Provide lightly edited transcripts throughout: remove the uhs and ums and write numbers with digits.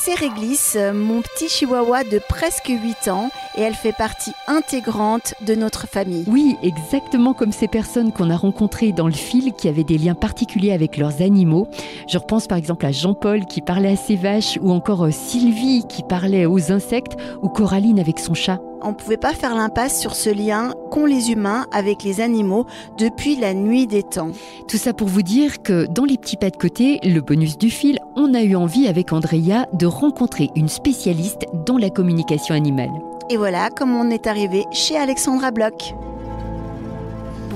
c'est Réglisse, mon petit chihuahua de presque 8 ans, et elle fait partie intégrante de notre famille. Oui, exactement comme ces personnes qu'on a rencontrées dans le fil qui avaient des liens particuliers avec leurs animaux. Je repense par exemple à Jean-Paul qui parlait à ses vaches, ou encore Sylvie qui parlait aux insectes, ou Coraline avec son chat. On ne pouvait pas faire l'impasse sur ce lien qu'ont les humains avec les animaux depuis la nuit des temps. Tout ça pour vous dire que dans les petits pas de côté, le bonus du fil, on a eu envie avec Andrea de rencontrer une spécialiste dans la communication animale. Et voilà comme on est arrivé chez Alexandra Bloch.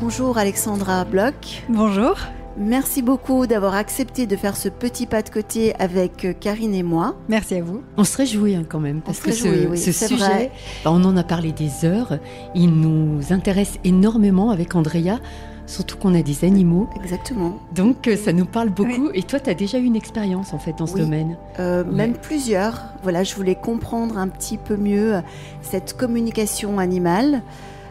Bonjour Alexandra Bloch. Bonjour. Merci beaucoup d'avoir accepté de faire ce petit pas de côté avec Karine et moi. Merci à vous. On se réjouit quand même, parce que ce sujet, vrai. On en a parlé des heures, il nous intéresse énormément avec Andrea, surtout qu'on a des animaux. Exactement. Donc ça nous parle beaucoup, Oui. et toi tu as déjà eu une expérience en fait dans ce domaine. Même plusieurs. Voilà, je voulais comprendre un petit peu mieux cette communication animale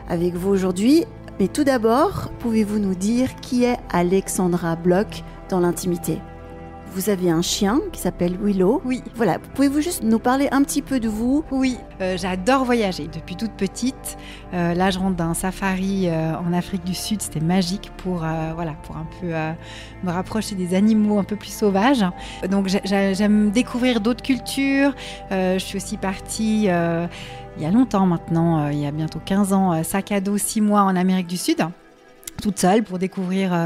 avec vous aujourd'hui. Mais tout d'abord, pouvez-vous nous dire qui est Alexandra Bloch dans l'intimité ? Vous avez un chien qui s'appelle Willow. Oui. Voilà, pouvez-vous juste nous parler un petit peu de vous ? Oui, j'adore voyager depuis toute petite. Là, je rentre d'un safari en Afrique du Sud. C'était magique pour un peu me rapprocher des animaux un peu plus sauvages. Donc, j'aime découvrir d'autres cultures. Je suis aussi partie... il y a longtemps maintenant, il y a bientôt 15 ans, sac à dos 6 mois en Amérique du Sud, toute seule pour découvrir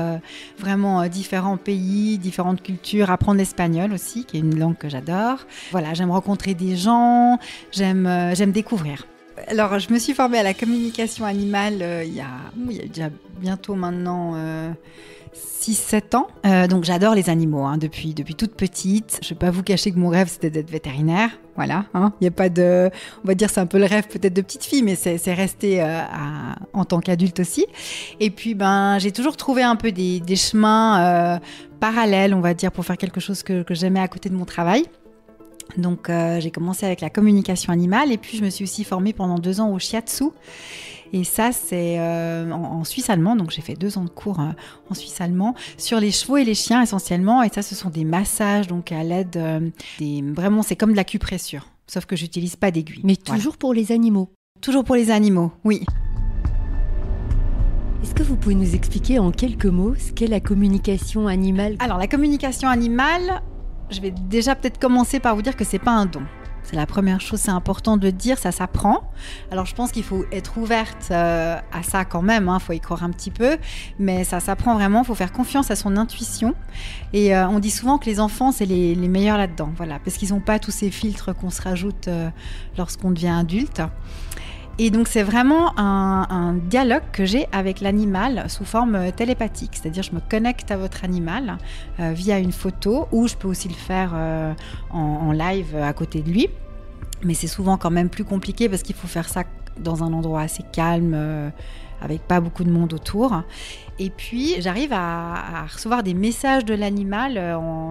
vraiment différents pays, différentes cultures, apprendre l'espagnol aussi, qui est une langue que j'adore. Voilà, j'aime rencontrer des gens, j'aime découvrir. Alors, je me suis formée à la communication animale il y a déjà bientôt maintenant 6-7 ans. Donc j'adore les animaux depuis toute petite. Je ne vais pas vous cacher que mon rêve c'était d'être vétérinaire. Voilà, il y a pas de... On va dire c'est un peu le rêve peut-être de petite fille, mais c'est resté en tant qu'adulte aussi. Et puis j'ai toujours trouvé un peu des chemins parallèles, on va dire, pour faire quelque chose que j'aimais à côté de mon travail. Donc j'ai commencé avec la communication animale et puis je me suis aussi formée pendant 2 ans au shiatsu. Et ça, c'est en suisse allemand. Donc, j'ai fait 2 ans de cours en suisse allemand sur les chevaux et les chiens essentiellement. Et ça, ce sont des massages donc à l'aide vraiment, c'est comme de l'acupressure. Sauf que j'utilise pas d'aiguille. Mais toujours pour les animaux. Toujours pour les animaux, oui. Est-ce que vous pouvez nous expliquer en quelques mots ce qu'est la communication animale ? Alors, la communication animale, je vais déjà peut-être commencer par vous dire que c'est pas un don. C'est la première chose, c'est important de dire, ça s'apprend. Alors je pense qu'il faut être ouverte à ça quand même, faut y croire un petit peu, mais ça s'apprend vraiment, il faut faire confiance à son intuition. Et on dit souvent que les enfants, c'est les meilleurs là-dedans, voilà, parce qu'ils n'ont pas tous ces filtres qu'on se rajoute lorsqu'on devient adulte. Et donc c'est vraiment un dialogue que j'ai avec l'animal sous forme télépathique, c'est-à-dire je me connecte à votre animal via une photo ou je peux aussi le faire en live à côté de lui. Mais c'est souvent quand même plus compliqué parce qu'il faut faire ça dans un endroit assez calme, avec pas beaucoup de monde autour. Et puis j'arrive à recevoir des messages de l'animal,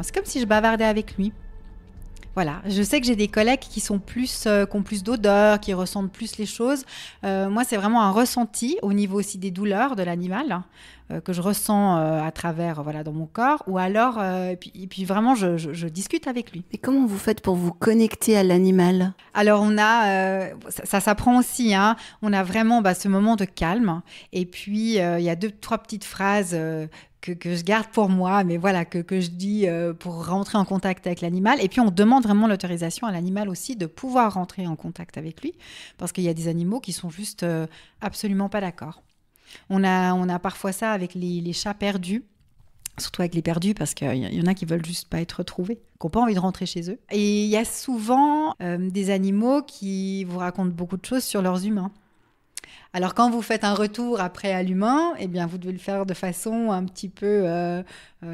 c'est comme si je bavardais avec lui. Voilà, je sais que j'ai des collègues qui ont plus d'odeur, qui ressentent plus les choses. Moi, c'est vraiment un ressenti au niveau aussi des douleurs de l'animal que je ressens à travers dans mon corps. Ou alors, et puis vraiment, je discute avec lui. Et comment vous faites pour vous connecter à l'animal ? Alors, on a, ça s'apprend aussi, on a vraiment ce moment de calme. Et puis, il y a 2-3 petites phrases que je garde pour moi, mais voilà, que je dis pour rentrer en contact avec l'animal. Et puis, on demande vraiment l'autorisation à l'animal aussi de pouvoir rentrer en contact avec lui, parce qu'il y a des animaux qui sont juste absolument pas d'accord. On a parfois ça avec les chats perdus, surtout avec les perdus, parce qu'il y en a qui veulent juste pas être retrouvés, qui n'ont pas envie de rentrer chez eux. Et il y a souvent des animaux qui vous racontent beaucoup de choses sur leurs humains. Alors, quand vous faites un retour après à l'humain, eh bien, vous devez le faire de façon un petit peu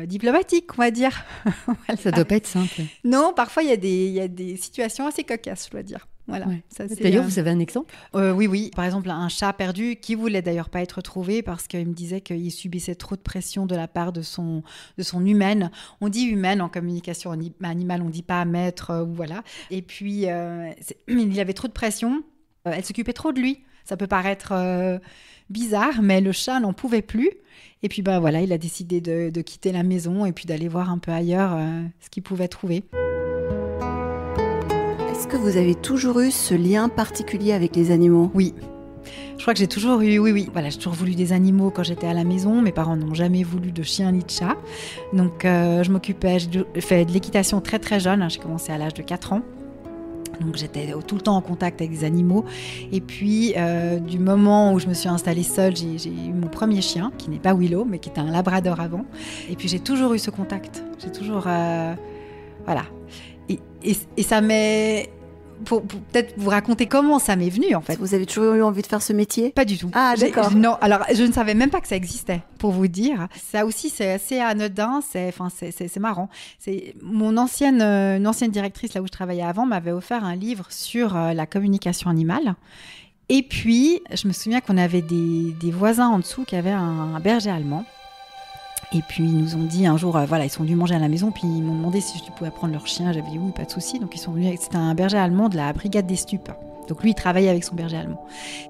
diplomatique, on va dire. Voilà. Ça doit pas être simple. Non, parfois, il y a des situations assez cocasses, je dois dire. Voilà. Ouais. Ça, D'ailleurs, vous avez un exemple ? Oui. Par exemple, un chat perdu qui voulait d'ailleurs pas être retrouvé parce qu'il me disait qu'il subissait trop de pression de la part de son humaine. On dit humaine en communication animale, on dit pas maître, voilà. Et puis, il avait trop de pression. Elle s'occupait trop de lui. Ça peut paraître bizarre, mais le chat n'en pouvait plus. Et puis, voilà, il a décidé de quitter la maison et puis d'aller voir un peu ailleurs ce qu'il pouvait trouver. Est-ce que vous avez toujours eu ce lien particulier avec les animaux ? Oui. Je crois que j'ai toujours eu, oui. Voilà, j'ai toujours voulu des animaux quand j'étais à la maison. Mes parents n'ont jamais voulu de chien ni de chat. Donc, je m'occupais, j'ai fait de l'équitation très très jeune. J'ai commencé à l'âge de 4 ans. Donc, j'étais tout le temps en contact avec des animaux. Et puis, du moment où je me suis installée seule, j'ai eu mon premier chien, qui n'est pas Willow, mais qui était un labrador avant. Et puis, j'ai toujours eu ce contact. J'ai toujours... voilà. Et ça m'est... Pour peut-être vous raconter comment ça m'est venu en fait. Vous avez toujours eu envie de faire ce métier ? Pas du tout. Ah d'accord. Non, alors je ne savais même pas que ça existait, pour vous dire. Ça aussi c'est assez anodin, c'est marrant. C'est une ancienne directrice là où je travaillais avant m'avait offert un livre sur la communication animale. Et puis je me souviens qu'on avait des voisins en dessous qui avaient un berger allemand. Et puis ils nous ont dit un jour, ils sont venus manger à la maison, puis ils m'ont demandé si je pouvais prendre leur chien. J'avais dit oui, pas de souci. Donc ils sont venus, c'était un berger allemand de la brigade des stupes. Donc lui, il travaillait avec son berger allemand.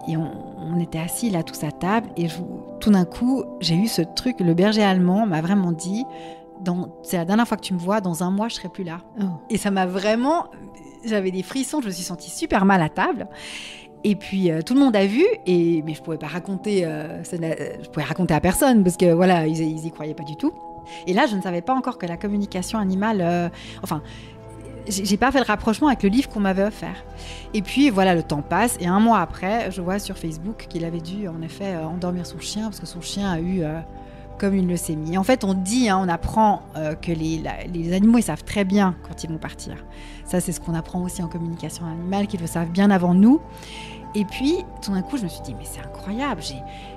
Et on était assis là tous à table, et tout d'un coup, j'ai eu ce truc. Le berger allemand m'a vraiment dit, c'est la dernière fois que tu me vois, dans un mois, je serai plus là. Oh. Et ça m'a vraiment, j'avais des frissons, je me suis sentie super mal à table. Et puis tout le monde a vu, mais je pouvais pas raconter, je pouvais raconter à personne parce que voilà, ils y croyaient pas du tout. Et là, je ne savais pas encore que la communication animale, j'ai pas fait le rapprochement avec le livre qu'on m'avait offert. Et puis voilà, le temps passe et un mois après, je vois sur Facebook qu'il avait dû en effet endormir son chien parce que son chien a eu comme une leucémie. En fait, on dit, on apprend que les animaux, ils savent très bien quand ils vont partir. Ça, c'est ce qu'on apprend aussi en communication animale, qu'ils le savent bien avant nous. Et puis, tout d'un coup, je me suis dit, mais c'est incroyable.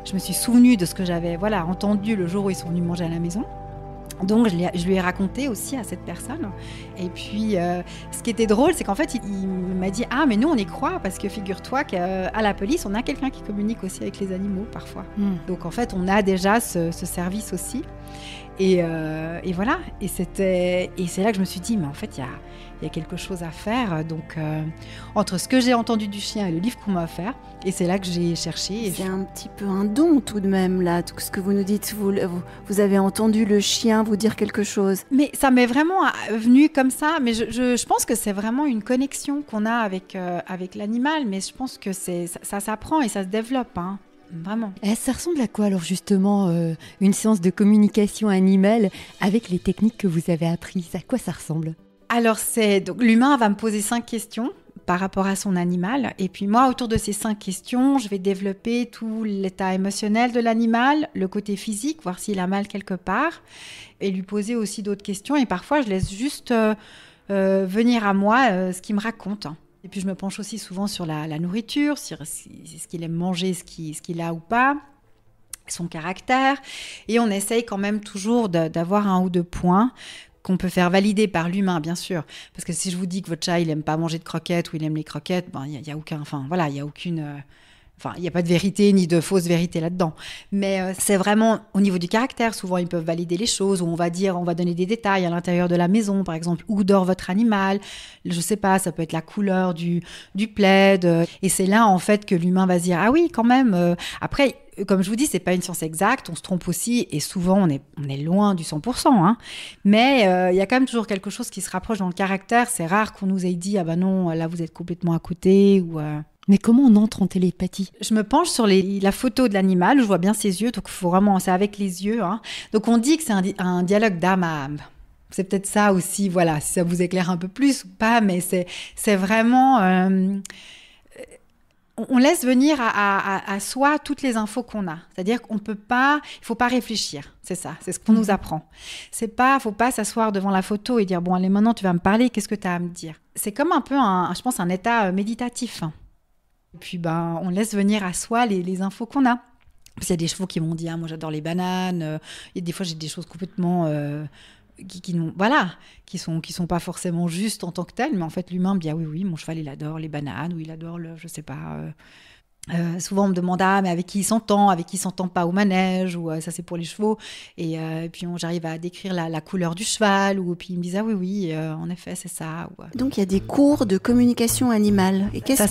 Je me suis souvenue de ce que j'avais entendu le jour où ils sont venus manger à la maison. Donc, je lui ai raconté aussi à cette personne. Et puis, ce qui était drôle, c'est qu'en fait, il m'a dit « Ah, mais nous, on y croit, parce que figure-toi qu'à la police, on a quelqu'un qui communique aussi avec les animaux, parfois. Donc, en fait, on a déjà ce service aussi. » Et voilà. Et c'est là que je me suis dit « Mais en fait, il y a quelque chose à faire. » Donc, entre ce que j'ai entendu du chien et le livre qu'on m'a offert, et c'est là que j'ai cherché. C'est un petit peu un don tout de même, là, tout ce que vous nous dites. Vous avez entendu le chien vous dire quelque chose. Mais ça m'est vraiment venu comme ça. Mais je pense que c'est vraiment une connexion qu'on a avec l'animal. Mais je pense que ça s'apprend et ça se développe, hein. Vraiment. Ça ressemble à quoi alors justement une séance de communication animale avec les techniques que vous avez apprises ? À quoi ça ressemble ? Alors donc l'humain va me poser 5 questions par rapport à son animal, et puis moi autour de ces 5 questions, je vais développer tout l'état émotionnel de l'animal, le côté physique, voir s'il a mal quelque part, et lui poser aussi d'autres questions, et parfois je laisse juste venir à moi ce qu'il me raconte. Et puis je me penche aussi souvent sur la nourriture, sur ce qu'il aime manger, ce qu'il a ou pas, son caractère, et on essaye quand même toujours d'avoir 1 ou 2 points qu'on peut faire valider par l'humain, bien sûr. Parce que si je vous dis que votre chat, il n'aime pas manger de croquettes ou il aime les croquettes, il n'y a aucun... Enfin, voilà, il n'y a aucune... il n'y a pas de vérité ni de fausse vérité là-dedans. Mais c'est vraiment au niveau du caractère. Souvent, ils peuvent valider les choses, où on va donner des détails à l'intérieur de la maison, par exemple, où dort votre animal. Je ne sais pas, ça peut être la couleur du plaid. Et c'est là, en fait, que l'humain va se dire « Ah oui, quand même ». Après, comme je vous dis, c'est pas une science exacte, on se trompe aussi, et souvent, on est loin du 100%. Hein. Mais il y a quand même toujours quelque chose qui se rapproche dans le caractère. C'est rare qu'on nous ait dit « Ah ben non, là, vous êtes complètement à côté » ou... Mais comment on entre en télépathie ? Je me penche sur la photo de l'animal, je vois bien ses yeux, donc faut vraiment, c'est avec les yeux. Hein. Donc on dit que c'est un dialogue d'âme à âme. C'est peut-être ça aussi, voilà, si ça vous éclaire un peu plus ou pas, mais c'est vraiment... on laisse venir à soi toutes les infos qu'on a. C'est-à-dire qu'on peut pas... Il faut pas réfléchir, c'est ça, c'est ce qu'on nous apprend. Faut pas s'asseoir devant la photo et dire « Bon, allez, maintenant tu vas me parler, qu'est-ce que tu as à me dire ?» C'est comme un peu, je pense, un état méditatif. Et puis, on laisse venir à soi les infos qu'on a. Parce qu'il y a des chevaux qui m'ont dit « Ah, moi, j'adore les bananes. » Et des fois, j'ai des choses complètement... qui sont pas forcément justes en tant que telles. Mais en fait, l'humain me dit « Ah oui, mon cheval, il adore les bananes. » Ou il adore je sais pas... souvent, on me demande « Ah, mais avec qui il s'entend pas au manège ?» Ou ça, c'est pour les chevaux. Et puis, j'arrive à décrire la couleur du cheval. Ou puis, ils me disent « Ah oui, en effet, c'est ça. » Donc, il y a des cours de communication animale. Et ça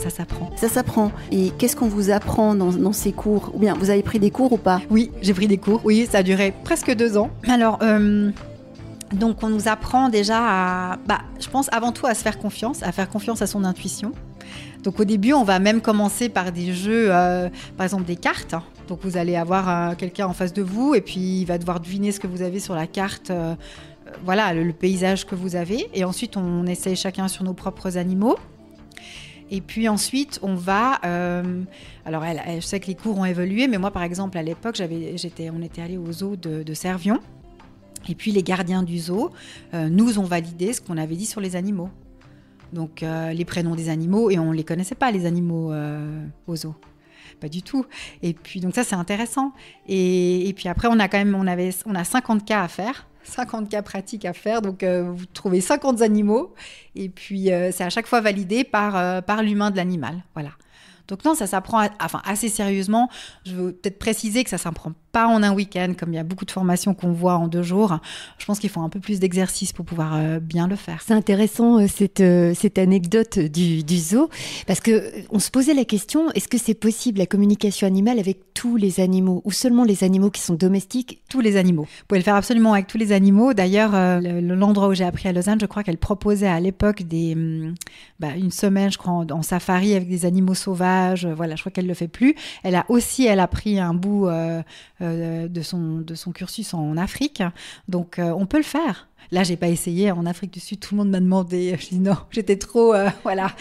s'apprend. Ça s'apprend. Et qu'est-ce qu'on vous apprend dans ces cours ? Ou bien, vous avez pris des cours ou pas ? Oui, j'ai pris des cours. Oui, ça a duré presque 2 ans. Alors... Donc on nous apprend déjà à, je pense avant tout à se faire confiance à son intuition. Donc au début, on va même commencer par des jeux, par exemple des cartes. Donc vous allez avoir quelqu'un en face de vous et puis il va devoir deviner ce que vous avez sur la carte, voilà, le paysage que vous avez. Et ensuite, on essaye chacun sur nos propres animaux. Et puis ensuite, on va... alors, je sais que les cours ont évolué, mais moi, par exemple, à l'époque, on était allé au zoo de Servion. Et puis, les gardiens du zoo nous ont validé ce qu'on avait dit sur les animaux. Donc, les prénoms des animaux, et on ne les connaissait pas, les animaux au zoo. Pas du tout. Et puis, donc ça, c'est intéressant. Et puis après, on a 50 cas à faire. 50 cas pratiques à faire, donc vous trouvez 50 animaux et puis c'est à chaque fois validé par l'humain de l'animal, voilà. Donc non, ça s'apprend assez sérieusement. Je veux peut-être préciser que ça ne s'apprend pas en un week-end, comme il y a beaucoup de formations qu'on voit en 2 jours. Je pense qu'il faut un peu plus d'exercice pour pouvoir bien le faire. C'est intéressant cette anecdote du zoo, parce qu'on se posait la question, est-ce que c'est possible la communication animale avec tous les animaux ou seulement les animaux qui sont domestiques? Tous les animaux. Vous pouvez le faire absolument avec tous les animaux. D'ailleurs, l'endroit où j'ai appris à Lausanne, je crois qu'elle proposait à l'époque une semaine, je crois, en safari avec des animaux sauvages. Voilà, je crois qu'elle ne le fait plus. Elle a pris un bout de son cursus en Afrique. Donc, on peut le faire. Là, je n'ai pas essayé. En Afrique du Sud, tout le monde m'a demandé. Je dis non, j'étais trop... voilà.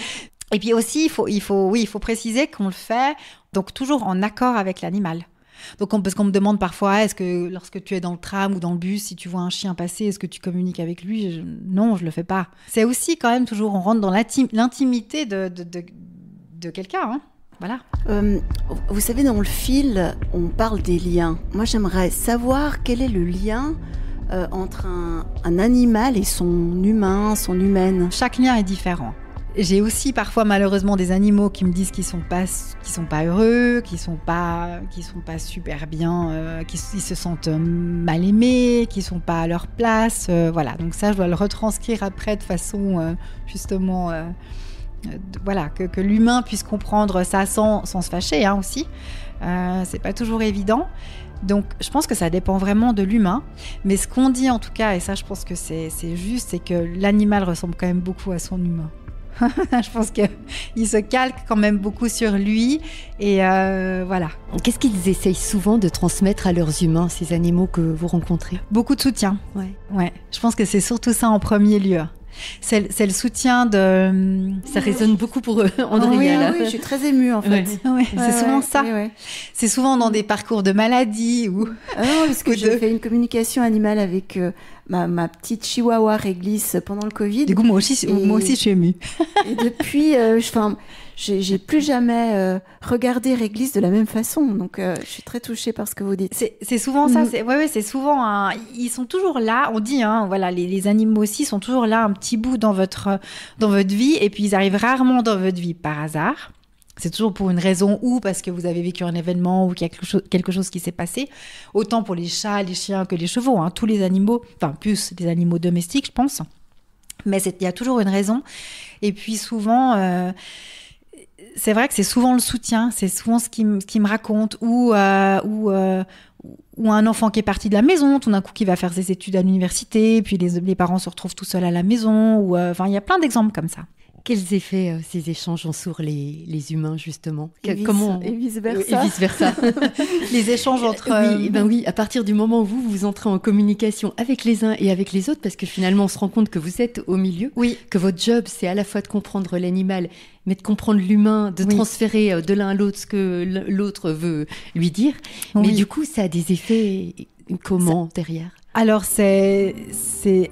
Et puis aussi, il faut préciser qu'on le fait donc toujours en accord avec l'animal. Donc, parce qu'on me demande parfois, est-ce que lorsque tu es dans le tram ou dans le bus, si tu vois un chien passer, est-ce que tu communiques avec lui? Non, je le fais pas. C'est aussi quand même toujours, on rentre dans l'intimité de quelqu'un, hein. Voilà. Vous savez, dans le fil, on parle des liens. Moi, j'aimerais savoir quel est le lien entre un animal et son humain, son humaine. Chaque lien est différent. J'ai aussi parfois malheureusement des animaux qui me disent qu'ils sont pas heureux, qu'ils sont pas super bien, qu'ils se sentent mal aimés, qu'ils sont pas à leur place. Voilà. Donc ça, je dois le retranscrire après de façon justement. Voilà, que l'humain puisse comprendre ça sans se fâcher, hein, aussi. C'est pas toujours évident. Donc, je pense que ça dépend vraiment de l'humain. Mais ce qu'on dit en tout cas, et ça, je pense que c'est juste, c'est que l'animal ressemble quand même beaucoup à son humain. Je pense qu'il se calque quand même beaucoup sur lui. Et voilà. Qu'est-ce qu'ils essayent souvent de transmettre à leurs humains, ces animaux que vous rencontrez? Beaucoup de soutien. Ouais. Je pense que c'est surtout ça en premier lieu. C'est le soutien de... Ça résonne beaucoup pour eux, Andrea. Oui, je suis très émue en fait. C'est souvent ça. Ouais. C'est souvent dans des parcours de maladie ou... parce que j'ai fait une communication animale avec ma petite chihuahua Réglisse pendant le Covid. Du coup, moi aussi je suis émue. Et depuis, j'ai plus jamais regardé Réglisse de la même façon. Donc, je suis très touchée par ce que vous dites. C'est souvent ça. C'est souvent... ils sont toujours là. On dit, hein, voilà, les animaux aussi sont toujours là un petit bout dans votre vie. Et puis, ils arrivent rarement dans votre vie par hasard. C'est toujours pour une raison ou parce que vous avez vécu un événement ou qu'il y a quelque chose qui s'est passé. Autant pour les chats, les chiens que les chevaux. Hein. Tous les animaux, enfin plus les animaux domestiques, je pense. Mais il y a toujours une raison. Et puis souvent, c'est vrai que c'est souvent le soutien. C'est souvent ce qui me raconte. Ou un enfant qui est parti de la maison, tout d'un coup qui va faire ses études à l'université. Puis les parents se retrouvent tout seuls à la maison. Il y a plein d'exemples comme ça. Quels effets ces échanges ont sur les humains, justement? Et vice-versa. Les échanges entre... Oui, à partir du moment où vous entrez en communication avec les uns et avec les autres, parce que finalement, on se rend compte que vous êtes au milieu, que votre job, c'est à la fois de comprendre l'animal, mais de comprendre l'humain, de transférer de l'un à l'autre ce que l'autre veut lui dire. Mais du coup, ça a des effets derrière? Alors, c'est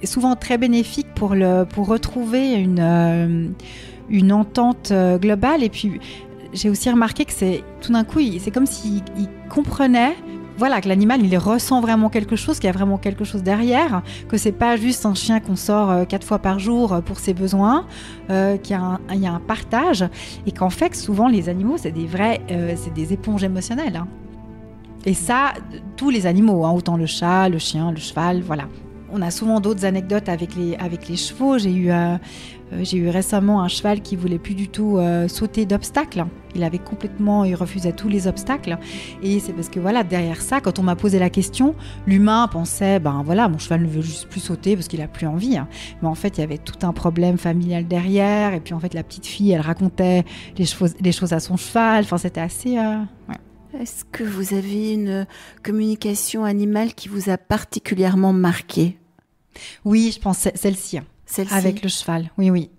souvent très bénéfique pour retrouver une entente globale. Et puis, j'ai aussi remarqué que tout d'un coup, c'est comme s'il comprenait, voilà, que l'animal, il ressent vraiment quelque chose, qu'il y a vraiment quelque chose derrière, que c'est pas juste un chien qu'on sort 4 fois par jour pour ses besoins, qu'il y a un partage, et qu'en fait, souvent, les animaux, c'est des éponges émotionnelles, hein. Et ça, tous les animaux, hein, autant le chat, le chien, le cheval, voilà. On a souvent d'autres anecdotes avec les chevaux. J'ai eu récemment un cheval qui voulait plus du tout sauter d'obstacles. Il refusait tous les obstacles. Et c'est parce que derrière ça, quand on m'a posé la question, l'humain pensait, mon cheval ne veut juste plus sauter parce qu'il a plus envie. Mais en fait, il y avait tout un problème familial derrière. Et puis en fait, la petite fille, elle racontait les choses à son cheval. Enfin, c'était assez... Est-ce que vous avez une communication animale qui vous a particulièrement marqué ? Oui, je pense celle-ci. Celle-ci. Avec le cheval, oui.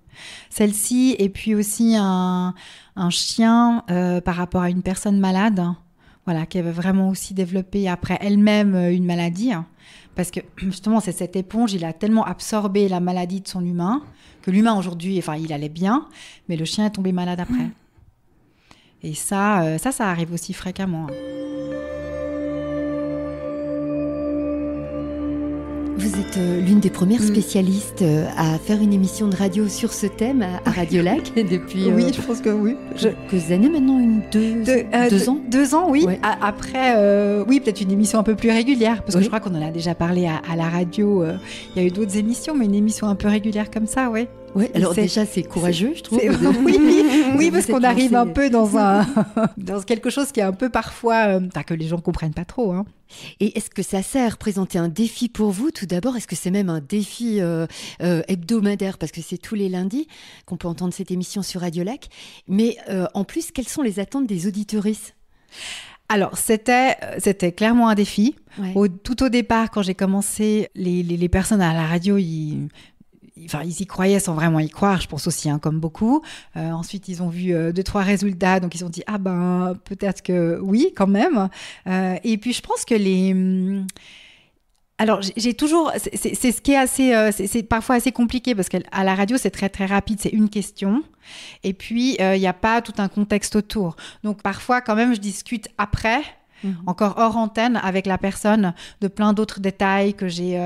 Celle-ci, et puis aussi un chien par rapport à une personne malade, qui avait vraiment aussi développé après elle-même une maladie. Parce que justement, c'est cette éponge, il a tellement absorbé la maladie de son humain, que l'humain aujourd'hui, il allait bien, mais le chien est tombé malade après. Et ça arrive aussi fréquemment. Vous êtes l'une des premières spécialistes à faire une émission de radio sur ce thème à Radio Lac depuis... Oui, je pense que oui. Quelques années maintenant, 2 ans 2 ans, oui. Ouais. Après, peut-être une émission un peu plus régulière, parce que je crois qu'on en a déjà parlé à la radio. Il y a eu d'autres émissions, mais une émission un peu régulière comme ça, oui. Oui, alors déjà c'est courageux, je trouve. Oui, parce qu'on arrive un peu dans quelque chose qui est un peu parfois que les gens comprennent pas trop. Et est-ce que ça sert à représenter un défi pour vous ? Tout d'abord, est-ce que c'est même un défi hebdomadaire ? Parce que c'est tous les lundis qu'on peut entendre cette émission sur Radio Lac. Mais en plus, quelles sont les attentes des auditeuristes ? Alors, c'était clairement un défi. Ouais. Tout au départ, quand j'ai commencé, les personnes à la radio, ils y croyaient sans vraiment y croire, je pense aussi, comme beaucoup. Ensuite, ils ont vu 2-3 résultats, donc ils ont dit peut-être que oui, quand même. Et puis, je pense que alors, j'ai toujours... C'est ce qui est assez... c'est parfois assez compliqué, parce qu'à la radio, c'est très, très rapide. C'est une question. Et puis, il n'y a pas tout un contexte autour. Donc, parfois, quand même, je discute après... encore hors antenne avec la personne de plein d'autres détails que j'ai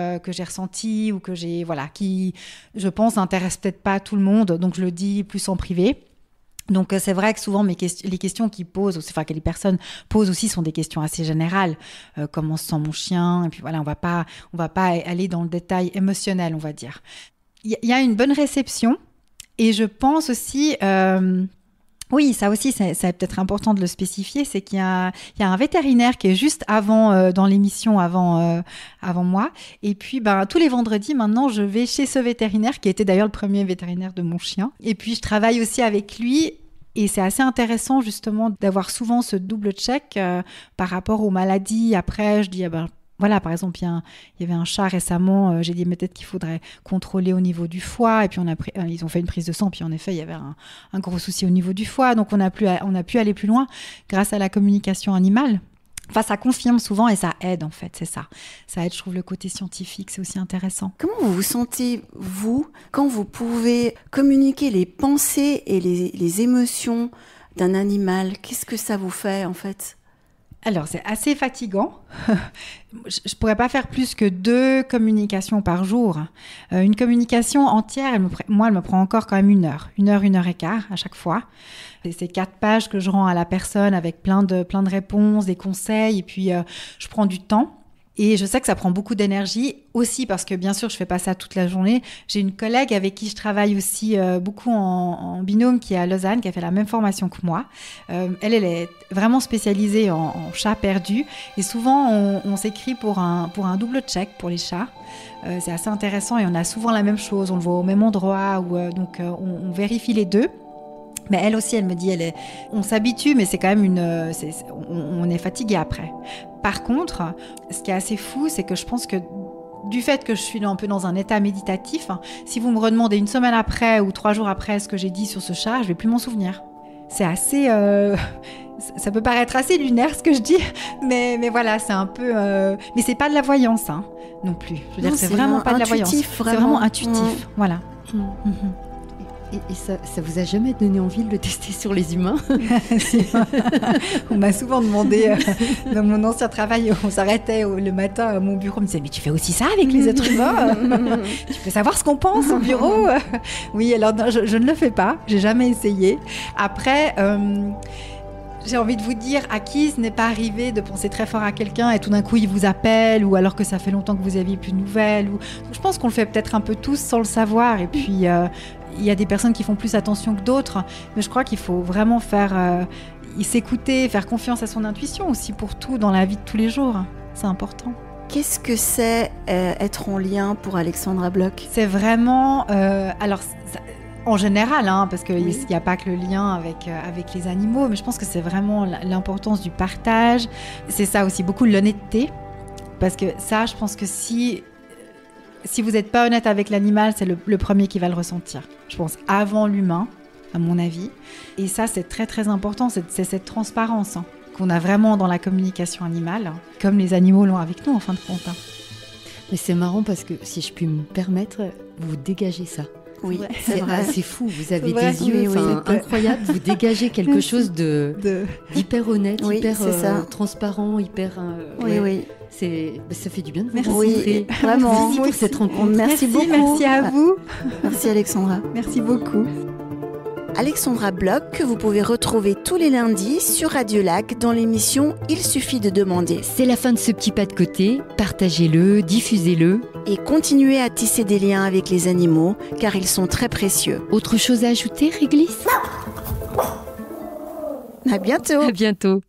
ressentis ou que j'ai qui je pense intéressent peut-être pas tout le monde, donc je le dis plus en privé. Donc c'est vrai que souvent les questions qu'ils posent, que les personnes posent aussi sont des questions assez générales. Comment se sent mon chien ? Et puis on va pas aller dans le détail émotionnel, on va dire. Il y a une bonne réception, et je pense aussi oui, ça aussi, c'est peut-être important de le spécifier, c'est qu'il y a un vétérinaire qui est juste avant, dans l'émission, avant moi. Et puis, tous les vendredis, maintenant, je vais chez ce vétérinaire, qui était d'ailleurs le premier vétérinaire de mon chien. Et puis, je travaille aussi avec lui. Et c'est assez intéressant, justement, d'avoir souvent ce double check par rapport aux maladies. Après, je dis, par exemple, il y avait un chat récemment, j'ai dit peut-être qu'il faudrait contrôler au niveau du foie, et puis ils ont fait une prise de sang, puis en effet, il y avait un gros souci au niveau du foie, donc on a pu aller plus loin grâce à la communication animale. Ça confirme souvent et ça aide, en fait, c'est ça. Ça aide, je trouve, le côté scientifique, c'est aussi intéressant. Comment vous vous sentez, vous, quand vous pouvez communiquer les pensées et les émotions d'un animal ? Qu'est-ce que ça vous fait, en fait ? Alors, c'est assez fatigant. Je ne pourrais pas faire plus que 2 communications par jour. Une communication entière, elle me prend encore quand même 1 heure. 1 heure et quart à chaque fois. Et c'est 4 pages que je rends à la personne avec plein de réponses, des conseils. Et puis, je prends du temps. Et je sais que ça prend beaucoup d'énergie aussi, parce que bien sûr, je ne fais pas ça toute la journée. J'ai une collègue avec qui je travaille aussi beaucoup en binôme, qui est à Lausanne, qui a fait la même formation que moi. Elle est vraiment spécialisée en chats perdus. Et souvent, on s'écrit pour un double check pour les chats. C'est assez intéressant, et on a souvent la même chose. On le voit au même endroit, donc on vérifie les deux. Mais elle aussi, elle me dit, on s'habitue, mais c'est quand même on est fatigué après. Par contre, ce qui est assez fou, c'est que je pense que du fait que je suis un peu dans un état méditatif, si vous me redemandez 1 semaine après ou 3 jours après ce que j'ai dit sur ce chat, je vais plus m'en souvenir. C'est assez... ça peut paraître assez lunaire ce que je dis, mais voilà, c'est un peu... Mais c'est pas de la voyance non plus. Je veux dire, c'est vraiment pas de la voyance. C'est vraiment intuitif, voilà. Et ça vous a jamais donné envie de le tester sur les humains ? On m'a souvent demandé, dans mon ancien travail, on s'arrêtait le matin à mon bureau, on me disait, mais tu fais aussi ça avec les êtres humains ? Tu peux savoir ce qu'on pense au bureau ? Oui, alors non, je ne le fais pas, j'ai jamais essayé. Après, J'ai envie de vous dire, à qui ce n'est pas arrivé de penser très fort à quelqu'un et tout d'un coup il vous appelle, ou alors que ça fait longtemps que vous aviez plus de nouvelles. Je pense qu'on le fait peut-être un peu tous sans le savoir. Et puis il y a des personnes qui font plus attention que d'autres, mais je crois qu'il faut vraiment s'écouter, faire confiance à son intuition aussi pour tout dans la vie de tous les jours. C'est important. Qu'est-ce que c'est être en lien pour Alexandra Bloch ? C'est vraiment... en général, parce qu'il n'y a pas que le lien avec les animaux, mais je pense que c'est vraiment l'importance du partage. C'est ça aussi, beaucoup l'honnêteté. Parce que ça, je pense que si vous n'êtes pas honnête avec l'animal, c'est le premier qui va le ressentir. Je pense avant l'humain, à mon avis. Et ça, c'est très très important, c'est cette transparence qu'on a vraiment dans la communication animale, comme les animaux l'ont avec nous en fin de compte. Mais c'est marrant parce que, si je puis me permettre, vous dégagez ça. Oui, c'est vrai. C'est fou, vous avez des yeux incroyables, vous dégagez quelque chose d'hyper honnête, hyper transparent, hyper... Oui. Ça fait du bien de vous Oui, rencontrer. vraiment. Merci pour cette rencontre. Merci beaucoup. Merci à vous. Merci Alexandra. Merci beaucoup. Alexandra Bloch, que vous pouvez retrouver tous les lundis sur Radio Lac dans l'émission Il suffit de demander. C'est la fin de ce petit pas de côté. Partagez-le, diffusez-le. Et continuez à tisser des liens avec les animaux, car ils sont très précieux. Autre chose à ajouter, Réglisse ? À bientôt. À bientôt.